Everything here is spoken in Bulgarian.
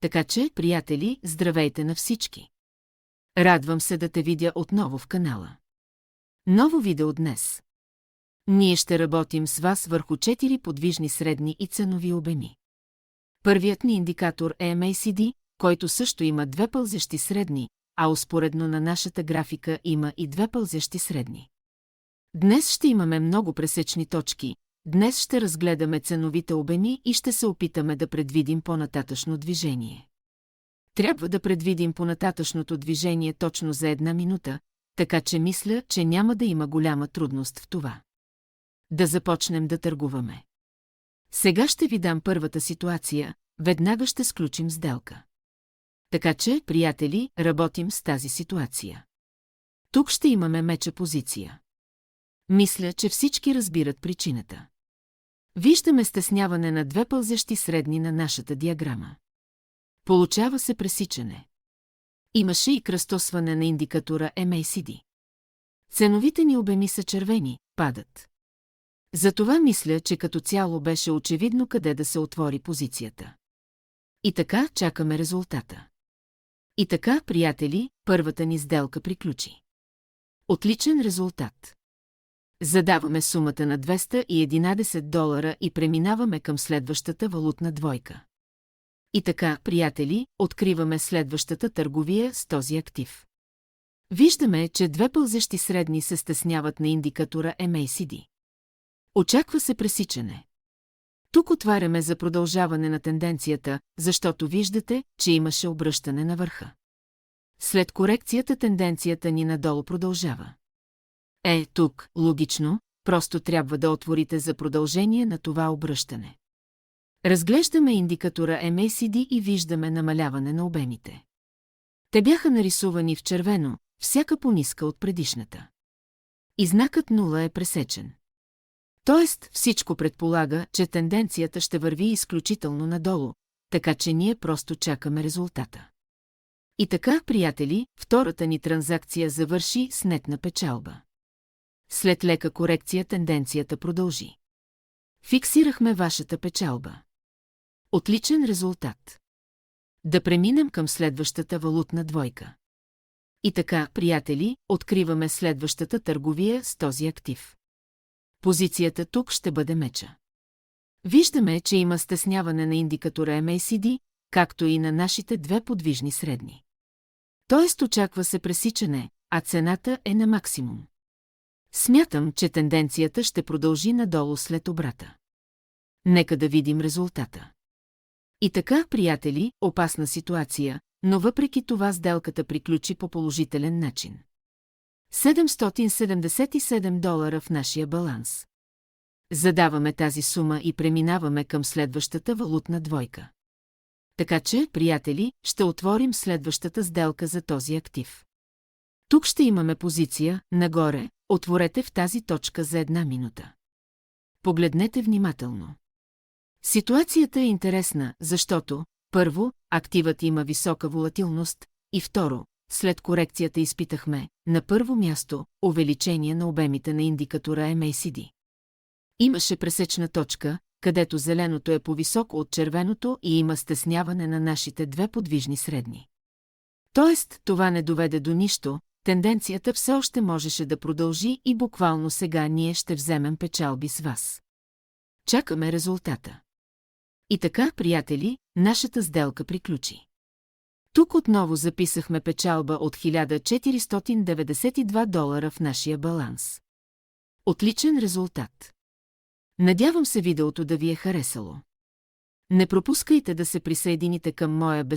Така че, приятели, здравейте на всички! Радвам се да те видя отново в канала. Ново видео днес. Ние ще работим с вас върху 4 подвижни средни и ценови обеми. Първият ни индикатор е MACD, който също има 2 пълзящи средни, а успоредно на нашата графика има и 2 пълзящи средни. Днес ще имаме много пресечни точки, днес ще разгледаме ценовите обеми и ще се опитаме да предвидим по-нататъшно движение. Трябва да предвидим по-нататъшното движение точно за 1 минута, така че мисля, че няма да има голяма трудност в това. Да започнем да търгуваме. Сега ще ви дам първата ситуация, веднага ще сключим сделка. Така че, приятели, работим с тази ситуация. Тук ще имаме меча позиция. Мисля, че всички разбират причината. Виждаме стесняване на 2 пълзящи средни на нашата диаграма. Получава се пресичане. Имаше и кръстосване на индикатора MACD. Ценовите ни обеми са червени, падат. Затова мисля, че като цяло беше очевидно къде да се отвори позицията. И така чакаме резултата. И така, приятели, първата ни сделка приключи. Отличен резултат. Задаваме сумата на $211 и преминаваме към следващата валутна двойка. И така, приятели, откриваме следващата търговия с този актив. Виждаме, че 2 пълзящи средни се стесняват на индикатора MACD. Очаква се пресичане. Тук отваряме за продължаване на тенденцията, защото виждате, че имаше обръщане на върха. След корекцията тенденцията ни надолу продължава. Тук, логично, просто трябва да отворите за продължение на това обръщане. Разглеждаме индикатора MACD и виждаме намаляване на обемите. Те бяха нарисувани в червено, всяка по-ниска от предишната. И знакът 0 е пресечен. Тоест, всичко предполага, че тенденцията ще върви изключително надолу, така че ние просто чакаме резултата. И така, приятели, втората ни транзакция завърши с нетна печалба. След лека корекция тенденцията продължи. Фиксирахме вашата печалба. Отличен резултат. Да преминем към следващата валутна двойка. И така, приятели, откриваме следващата търговия с този актив. Позицията тук ще бъде меча. Виждаме, че има стесняване на индикатора MACD, както и на нашите 2 подвижни средни. Тоест очаква се пресичане, а цената е на максимум. Смятам, че тенденцията ще продължи надолу след обрата. Нека да видим резултата. И така, приятели, опасна ситуация, но въпреки това сделката приключи по положителен начин. $777 в нашия баланс. Задаваме тази сума и преминаваме към следващата валутна двойка. Така че, приятели, ще отворим следващата сделка за този актив. Тук ще имаме позиция, нагоре, отворете в тази точка за 1 минута. Погледнете внимателно. Ситуацията е интересна, защото, първо, активът има висока волатилност и второ, след корекцията изпитахме, на първо място, увеличение на обемите на индикатора MACD. Имаше пресечна точка, където зеленото е по-високо от червеното и има стесняване на нашите 2 подвижни средни. Тоест, това не доведе до нищо, тенденцията все още можеше да продължи и буквално сега ние ще вземем печалби с вас. Чакаме резултата. И така, приятели, нашата сделка приключи. Тук отново записахме печалба от $1492 в нашия баланс. Отличен резултат. Надявам се видеото да ви е харесало. Не пропускайте да се присъедините към моя